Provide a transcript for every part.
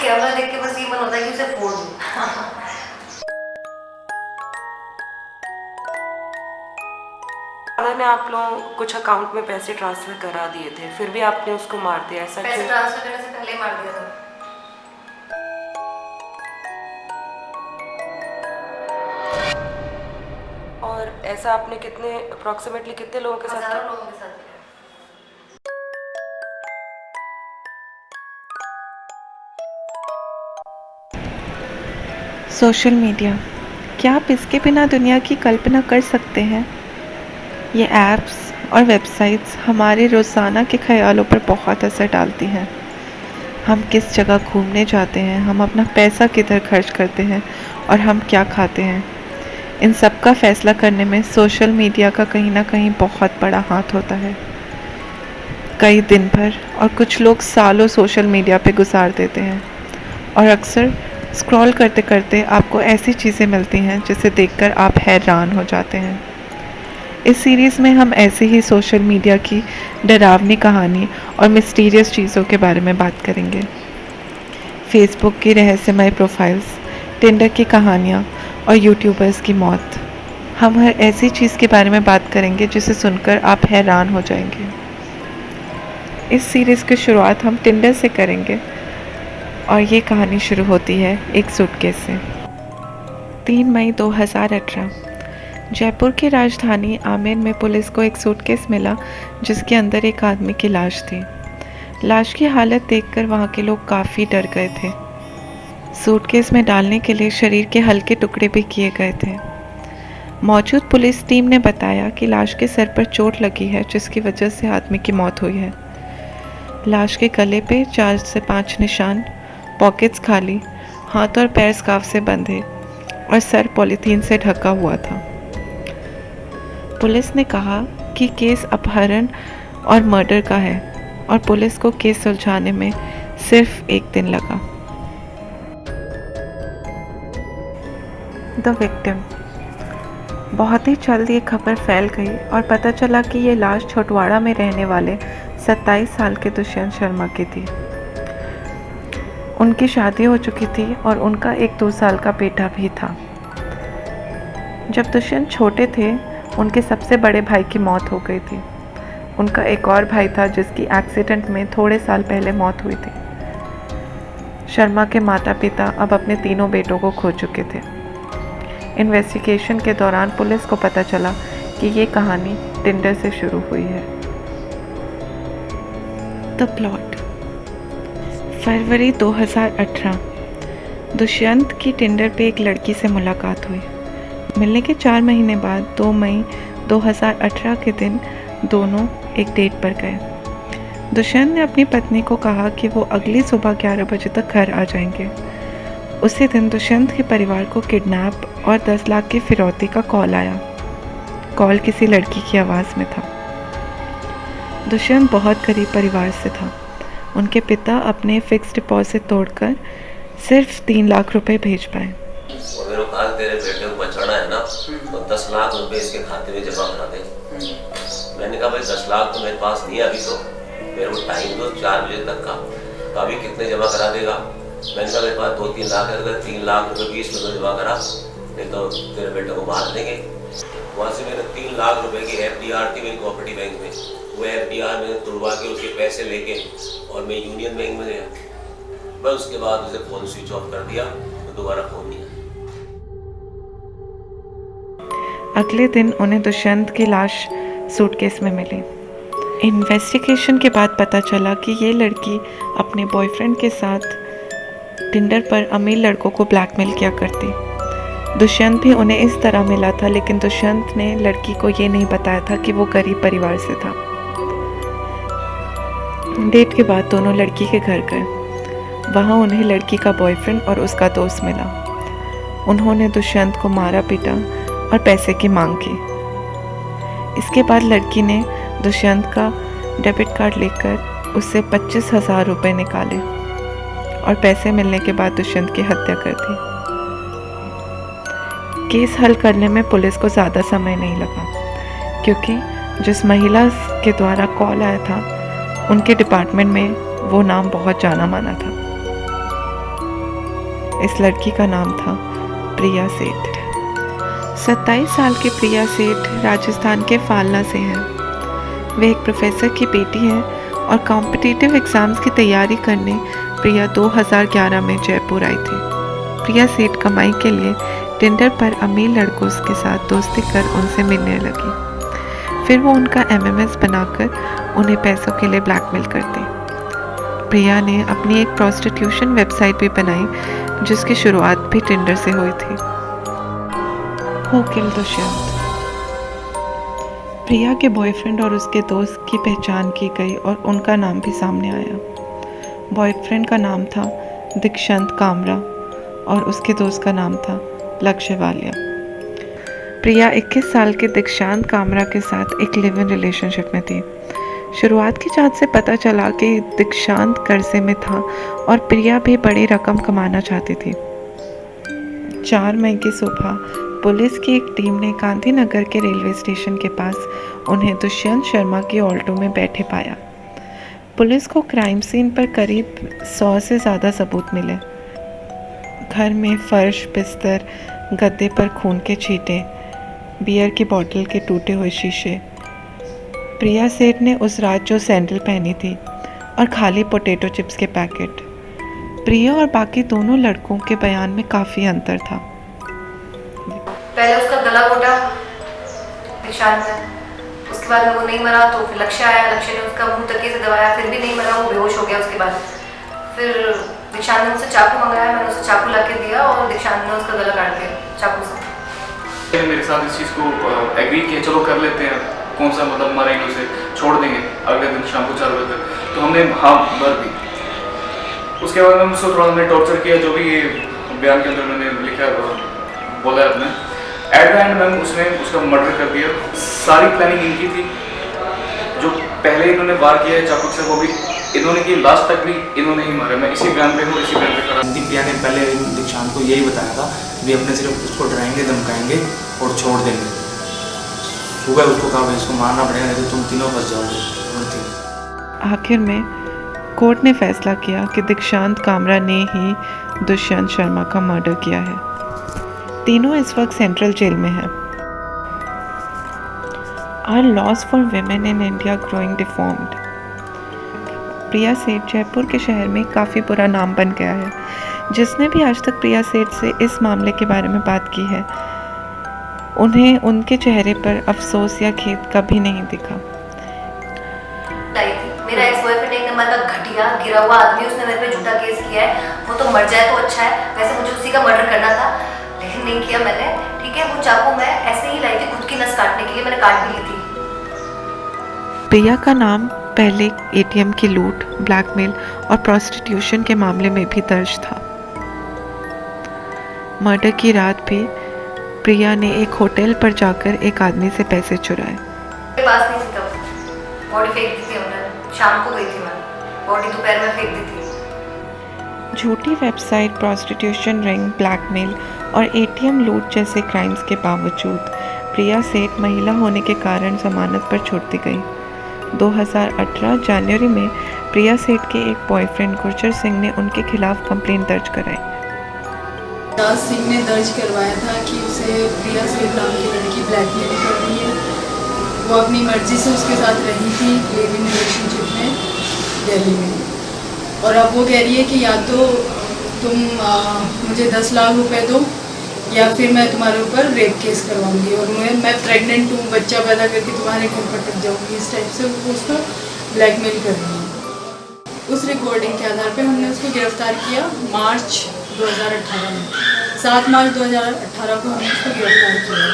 Camera देख के बस ये मन होता है कि उसे फोड़ दूं। ने आप लोगों कुछ अकाउंट में पैसे ट्रांसफर करा दिए थे, फिर भी आपने उसको मार दिया, ऐसा पैसे क्यों? ट्रांसफर करने से पहले ही मार दिया था। और ऐसा आपने अप्रोक्सीमेटली कितने लोगों के साथ हज़ारों किया? लोगों के साथ किया। सोशल मीडिया, क्या आप इसके बिना दुनिया की कल्पना कर सकते हैं? ये ऐप्स और वेबसाइट्स हमारे रोज़ाना के ख़यालों पर बहुत असर डालती हैं। हम किस जगह घूमने जाते हैं, हम अपना पैसा किधर खर्च करते हैं और हम क्या खाते हैं, इन सब का फ़ैसला करने में सोशल मीडिया का कहीं ना कहीं बहुत बड़ा हाथ होता है। कई दिन भर और कुछ लोग सालों सोशल मीडिया पे गुजार देते हैं और अक्सर स्क्रॉल करते करते आपको ऐसी चीज़ें मिलती हैं जिसे देखकर आप हैरान हो जाते हैं। इस सीरीज़ में हम ऐसे ही सोशल मीडिया की डरावनी कहानी और मिस्टीरियस चीज़ों के बारे में बात करेंगे। फेसबुक की रहस्यमय प्रोफाइल्स, टिंडर की कहानियाँ और यूट्यूबर्स की मौत। हम हर ऐसी चीज़ के बारे में बात करेंगे जिसे सुनकर आप हैरान हो जाएंगे। इस सीरीज़ की शुरुआत हम टिंडर से करेंगे और ये कहानी शुरू होती है एक सूटकेस से। 3 मई 2018 जयपुर की राजधानी आमेर में पुलिस को एक सूटकेस मिला जिसके अंदर एक आदमी की लाश थी। लाश की हालत देखकर वहाँ के लोग काफ़ी डर गए थे। सूटकेस में डालने के लिए शरीर के हल्के टुकड़े भी किए गए थे। मौजूद पुलिस टीम ने बताया कि लाश के सर पर चोट लगी है जिसकी वजह से आदमी की मौत हुई है। लाश के गले पे 4 से 5 निशान, पॉकेट्स खाली, हाथ और पैर स्कार्फ से बंधे और सर पॉलीथीन से ढका हुआ था। पुलिस ने कहा कि केस अपहरण और मर्डर का है और पुलिस को केस सुलझाने में सिर्फ 1 दिन लगा। The victim. बहुत ही जल्द ये खबर फैल गई और पता चला कि ये लाश छोटवाड़ा में रहने वाले 27 साल के दुष्यंत शर्मा की थी। उनकी शादी हो चुकी थी और उनका एक 2 साल का बेटा भी था। जब दुष्यंत छोटे थे उनके सबसे बड़े भाई की मौत हो गई थी। उनका एक और भाई था जिसकी एक्सीडेंट में थोड़े साल पहले मौत हुई थी। शर्मा के माता पिता अब अपने तीनों बेटों को खो चुके थे। इन्वेस्टिगेशन के दौरान पुलिस को पता चला कि ये कहानी टिंडर से शुरू हुई है। The plot. फरवरी 2018 दुष्यंत की टिंडर पे एक लड़की से मुलाकात हुई। मिलने के 4 महीने बाद 2 मई 2018 के दिन दोनों एक डेट पर गए। दुष्यंत ने अपनी पत्नी को कहा कि वो अगली सुबह 11 बजे तक घर आ जाएंगे। उसी दिन दुष्यंत के परिवार को किडनैप और 10 लाख की फिरौती का कॉल आया। कॉल किसी लड़की की आवाज़ में था। दुष्यंत बहुत गरीब परिवार से था। उनके पिता अपने फिक्स डिपॉजिट तोड़कर सिर्फ 3 लाख रुपए भेज पाए। मेरे को कहा तेरे बेटे को बचाना है ना तो 10 लाख रुपए इसके खाते में जमा करा दे। मैंने कहा भाई 10 लाख तो मेरे पास नहीं है अभी, तो मेरे को टाइम दो 4 बजे तक का, तो अभी कितने जमा करा देगा? मैंने कहा मेरे पास 2-3 लाख है, अगर 3 लाख रुपए 20 मिनट जमा करा नहीं तो तेरे बेटे को मार देंगे। वहाँ से मैंने 3 लाख रुपए की FDR थी मेरी कोऑपरेटिव बैंक में, वो FDR मैंने तुड़वा के उसके पैसे लेके और मैं यूनियन बैंक में गया। बस उसके बाद उसे फ़ोन स्विच ऑफ कर दिया, तो दोबारा फ़ोन नहीं आया। अगले दिन उन्हें दुष्यंत की लाश सूटकेस में मिली। इन्वेस्टिगेशन के बाद पता चला कि ये लड़की अपने बॉयफ्रेंड के साथ टिंडर पर अमीर लड़कों को ब्लैकमेल किया करती। दुष्यंत भी उन्हें इस तरह मिला था, लेकिन दुष्यंत ने लड़की को ये नहीं बताया था कि वो गरीब परिवार से था। डेट के बाद दोनों लड़की के घर गए। वहाँ उन्हें लड़की का बॉयफ्रेंड और उसका दोस्त मिला। उन्होंने दुष्यंत को मारा पीटा और पैसे की मांग की। इसके बाद लड़की ने दुष्यंत का डेबिट कार्ड लेकर उससे 25,000 रुपये निकाले और पैसे मिलने के बाद दुष्यंत की हत्या कर दी। केस हल करने में पुलिस को ज़्यादा समय नहीं लगा, क्योंकि जिस महिला के द्वारा कॉल आया था उनके डिपार्टमेंट में वो नाम बहुत जाना माना था। इस लड़की का नाम था प्रिया सेठ। 27 साल की प्रिया सेठ राजस्थान के फालना से हैं। वे एक प्रोफेसर की बेटी हैं और कॉम्पिटिटिव एग्ज़ाम्स की तैयारी करने प्रिया 2011 में जयपुर आई थी। प्रिया सेठ कमाई के लिए टिंडर पर अमीर लड़कों के साथ दोस्ती कर उनसे मिलने लगी। फिर वो उनका MMS बनाकर उन्हें पैसों के लिए ब्लैकमेल करती। प्रिया ने अपनी एक प्रोस्टिट्यूशन वेबसाइट भी बनाई जिसकी शुरुआत भी टिंडर से हुई थी। हो किल दुष्यंत। प्रिया के बॉयफ्रेंड और उसके दोस्त की पहचान की गई और उनका नाम भी सामने आया। बॉयफ्रेंड का नाम था दीक्षांत कामरा और उसके दोस्त का नाम था लक्ष्य वालिया। प्रिया 21 साल के दीक्षांत कामरा के साथ एक लिव इन रिलेशनशिप में थी। शुरुआत की जांच से पता चला कि दीक्षांत कर्जे में था और प्रिया भी बड़ी रकम कमाना चाहती थी। 4 मई की सुबह पुलिस की एक टीम ने गांधीनगर के रेलवे स्टेशन के पास उन्हें दुष्यंत शर्मा की ऑल्टो में बैठे पाया। पुलिस को क्राइम सीन पर करीब 100 से ज़्यादा सबूत मिले। घर में फर्श, बिस्तर, गद्दे पर खून के छींटे, बियर की बोतल के टूटे हुए शीशे। प्रिया सेठ ने उस रात जो सैंडल पहनी थी और खाली पोटैटो चिप्स के पैकेट। प्रिया और बाकी दोनों लड़कों के बयान में काफ़ी अंतर था। पहले उसका गला घोटा दीक्षांत ने, उसके बाद में वो नहीं मरा तो फिर लक्ष्य आया। लक्ष्य ने उसका मुंह तकिए से दबाया, फिर भी नहीं मरा, वो बेहोश हो गया। उसके बाद फिर दीक्षांत ने मुझसे चाकू मंगाया, मैंने उसे चाकू ला के दिया और दीक्षांत ने उसका गला काट दिया चाकू से। मेरे साथ इस चीज़ को एग्री किया, चलो कर लेते हैं, कौन सा मतलब मरेंगे, उसे छोड़ देंगे अगले दिन शाम को 4 बजे तक। तो हमने हाँ भर दी। उसके बाद में उसको थोड़ा हमने टॉर्चर किया, जो भी ये बयान के अंदर मैंने लिखा बोला है अपने। एट द एंड मैम उसने उसका मर्डर कर दिया। सारी प्लानिंग इनकी थी। जो पहले इन्होंने वार किया है चाकू से वो भी इन्होंने की, लास्ट तक भी इन्होंने ही मारा। मैं इसी बयान पे हूँ, इसी बयान पे खड़ा। प्रिया ने पहले दीक्षांत को यही बताया था वे अपने सिर्फ उसको डराएंगे, धमकाएंगे और छोड़ देंगे। सुबह उसको कहा भाई इसको मारना पड़ेगा नहीं तो तुम तीनों फंस जाओगे। आखिर में कोर्ट ने फैसला किया कि दीक्षांत कामरा ने ही दुष्यंत शर्मा का मर्डर किया है। तीनों इस वक्त सेंट्रल जेल में हैं। Are laws for women in India growing deformed. Priya Seth Jaipur के शहर में काफ़ी बुरा नाम बन गया है। जिसने भी आज तक प्रिया सेठ से इस मामले के बारे में बात की है उन्हें उनके चेहरे पर अफसोस या खेद कभी नहीं दिखा। मेरा एक्स बॉयफ्रेंड एक नंबर का घटिया गिरा हुआ आदमी, उसने मेरे पे झूठा केस किया है। वो तो मर जाए तो अच्छा है, वैसे मुझे उसी का मर्डर करना था लेकिन नहीं किया मैंने। ठीक है, वो चाकू मैं ऐसे ही लाई थी खुद की नस काटने के लिए, मैंने काट भी ली थी। प्रिया का नाम पहले ATM की लूट, ब्लैकमेल और प्रोस्टिट्यूशन के मामले में भी दर्ज था। मर्डर की रात भी प्रिया ने एक होटल पर जाकर एक आदमी से पैसे चुराए। मेरे पास नहीं थी तब, बॉडी फेंक दी थी हमने। शाम को गई थी मैं, बॉडी दोपहर में फेंक दी थी। झूठी वेबसाइट, प्रोस्टिट्यूशन रिंग, ब्लैकमेल और ATM लूट जैसे क्राइम्स के बावजूद प्रिया सेठ महिला होने के कारण जमानत पर छूट दी गई। 2018 जनवरी में प्रिया सेठ के एक बॉयफ्रेंड गुरजर सिंह ने उनके खिलाफ कंप्लेंट दर्ज कराई। दास सिंह ने दर्ज करवाया था कि उसे प्रिया सेठ नाम की लड़की ब्लैकमेल कर रही है। वो अपनी मर्जी से उसके साथ रही थी लिव इन रिलेशनशिप में दिल्ली में, और अब वो कह रही है कि या तो तुम मुझे 10 लाख रुपए दो या फिर मैं तुम्हारे ऊपर रेप केस करवाऊंगी और मैं प्रेग्नेंट हूँ, बच्चा पैदा करके तुम्हारे घर पर टिक जाऊँगी। इस टाइप से वो उसको ब्लैकमेल कर रही है। उस रिकॉर्डिंग के आधार पे हमने उसको गिरफ्तार किया मार्च 2018 में। 7 मार्च 2018 को हमने उसको गिरफ्तार किया।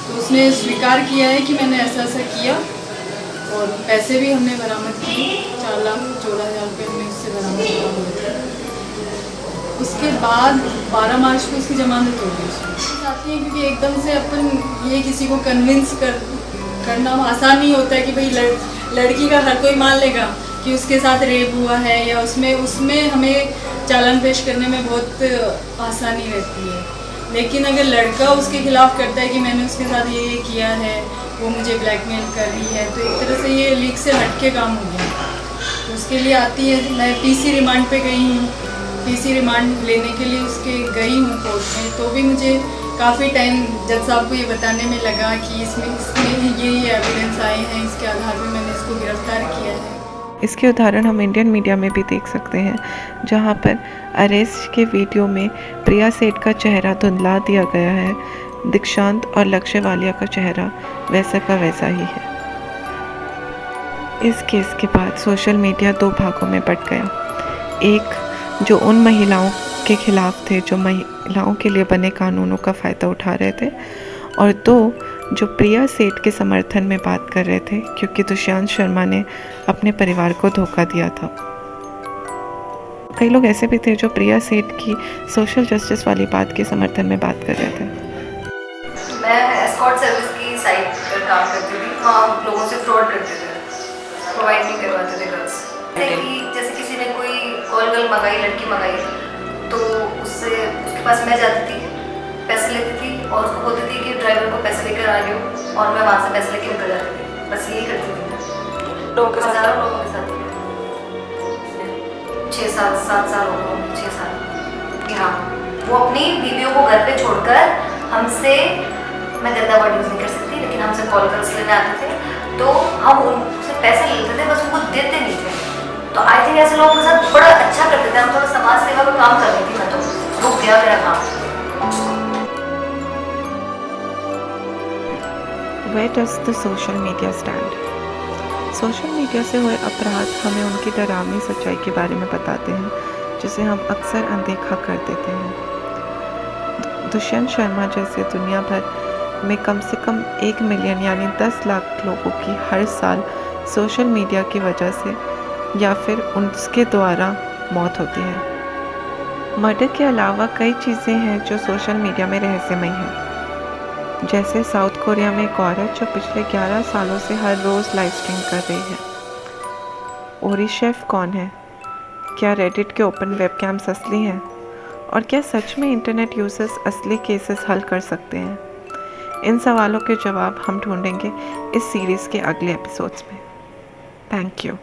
तो उसने स्वीकार किया है कि मैंने ऐसा ऐसा किया और पैसे भी हमने बरामद किए। 4,14,000 रुपये हमने उससे बरामद किए थे। उसके बाद 12 मार्च को उसकी जमानत हो गई। उसमें आती है क्योंकि एकदम से अपन ये किसी को कन्विंस करना आसान नहीं होता है कि भाई लड़की का हर कोई मान लेगा कि उसके साथ रेप हुआ है या उसमें हमें चालान पेश करने में बहुत आसानी रहती है। लेकिन अगर लड़का उसके खिलाफ करता है कि मैंने उसके साथ ये किया है, वो मुझे ब्लैकमेल कर रही है, तो एक तरह से ये लीक से हटके काम हो गया। तो उसके लिए आती है। मैं PC रिमांड पे गई हूँ पीसी रिमांड लेने के लिए उसके गई हूँ कोर्ट में, तो भी मुझे काफ़ी टाइम जज साहब को ये बताने में लगा कि इसमें ये एविडेंस आए हैं, इसके आधार पर मैंने इसको गिरफ्तार किया है। इसके उदाहरण हम इंडियन मीडिया में भी देख सकते हैं, जहां पर अरेस्ट के वीडियो में प्रिया सेठ का चेहरा धुंधला दिया गया है, दीक्षांत और लक्ष्य वालिया का चेहरा वैसा का वैसा ही है। इस केस के बाद सोशल मीडिया दो भागों में बंट गया। एक जो उन महिलाओं के खिलाफ थे जो महिलाओं के लिए बने कानूनों का फ़ायदा उठा रहे थे, और दो जो प्रिया सेठ के समर्थन में बात कर रहे थे, क्योंकि दुष्यंत शर्मा ने अपने परिवार को धोखा दिया था। कई लोग ऐसे भी थे जो प्रिया सेठ की सोशल जस्टिस वाली बात के समर्थन में बात कर रहे थे। मैं एस्कॉर्ट सर्विस की साइट पर काम करती थी, वहाँ लोगों से फ्रॉड करते थे, प्रोवाइड नहीं करवाते थे गर्ल्स। जैसे किसी ने कोई कॉल मंगाई, लड़की मंगाई, तो उसके पास मैं जाती थी, पैसे लेती थी और उसको बोलती थी कि ड्राइवर को पैसे लेकर आ रही हो, और मैं वहाँ से पैसे लेकर निकल जाती थी। बस यही करती थी। लोगों के साथ हज़ारों लोगों के साथ 7 साल हो गए, 6 साल कि हाँ, वो अपनी बीवियों को घर पे छोड़कर हमसे, मैं गंदा वर्ड यूज़ नहीं कर सकती, लेकिन हमसे कॉल कर लेने आते थे, तो हम उनसे पैसे लेते थे, बस उनको देते नहीं थे। तो आई थिंक ऐसे लोगों के साथ बड़ा अच्छा करते थे हम। थोड़ा समाज सेवा में काम कर रही थी मैं, तो रुक गया मेरा काम। Where does the social media stand? Social media से हुए अपराध हमें उनकी डरावनी सच्चाई के बारे में बताते हैं, जिसे हम अक्सर अनदेखा कर देते हैं। दुष्यंत शर्मा जैसे दुनिया भर में कम से कम 1 मिलियन यानी 10 लाख लोगों की हर साल सोशल मीडिया की वजह से या फिर उसके द्वारा मौत होती है। मर्डर के अलावा कई चीज़ें हैं जो सोशल मीडिया में रहस्यमय हैं, जैसे साउथ कोरिया में एक औरत जो पिछले 11 सालों से हर रोज़ लाइव स्ट्रीम कर रही है। ओरी शेफ कौन है? क्या रेडिट के ओपन वेबकैम्स असली हैं? और क्या सच में इंटरनेट यूजर्स असली केसेस हल कर सकते हैं? इन सवालों के जवाब हम ढूंढेंगे इस सीरीज़ के अगले एपिसोड्स में। Thank you.